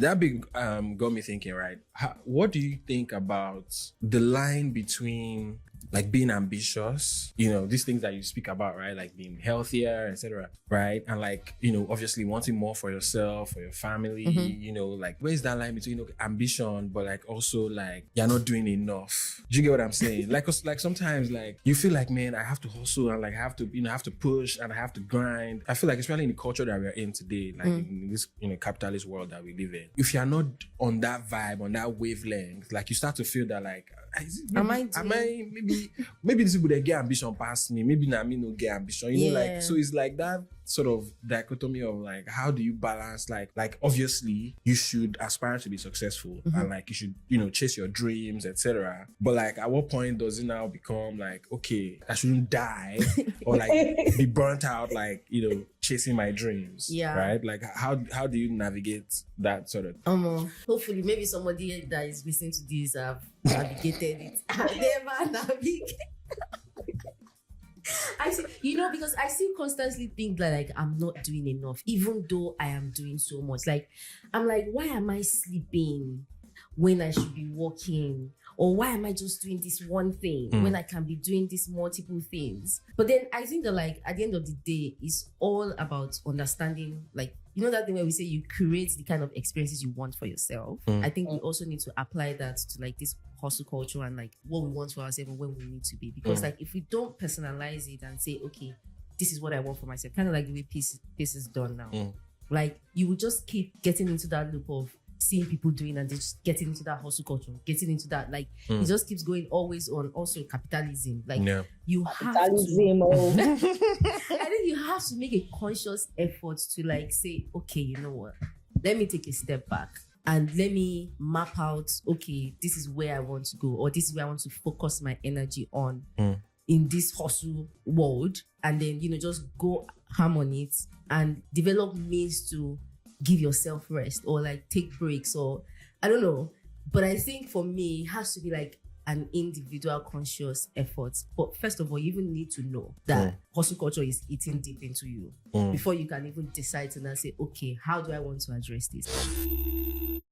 That big got me thinking, right? What do you think about the line between like being ambitious, these things that you speak about, right? Like being healthier, etc. Right? And like, obviously wanting more for yourself, for your family, like where's that line between ambition, but like also like you're not doing enough. Do you get what I'm saying? like sometimes like you feel like, man, I have to hustle and like I have to, I have to push and I have to grind. I feel like especially in the culture that we're in today, like in this, capitalist world that we live in, if you're not on that vibe, on that wavelength, like you start to feel that like, maybe these people that get ambition past me, maybe not me no get ambition, like, so it's like that sort of dichotomy of like, how do you balance like obviously you should aspire to be successful and like you should, chase your dreams, etc. But like at what point does it now become like, okay, I shouldn't die or like be burnt out, like, chasing my dreams, right? Like how do you navigate that sort of hopefully maybe somebody that is listening to this have navigated it. I never navigate. I see, because I still constantly think that like I'm not doing enough, even though I am doing so much. Like I'm like, why am I sleeping when I should be working? Or why am I just doing this one thing when I can be doing these multiple things? But then I think that like at the end of the day, it's all about understanding, like, that thing where we say you create the kind of experiences you want for yourself. I think we also need to apply that to like this hustle culture and like what we want for ourselves and where we need to be. Because like if we don't personalize it and say, okay, this is what I want for myself, kind of like the way peace is done now. Like you will just keep getting into that loop of seeing people doing and just getting into that hustle culture, getting into that, like it just keeps going always on. Also capitalism, like you have to, I think you have to make a conscious effort to like say, okay, you know what, let me take a step back and let me map out, okay, this is where I want to go, or this is where I want to focus my energy on in this hustle world, and then just go ham on it and develop means to give yourself rest or like take breaks, or I don't know. But I think for me, it has to be like an individual conscious effort. But first of all, you even need to know that hustle culture is eating deep into you before you can even decide to now say, okay, how do I want to address this?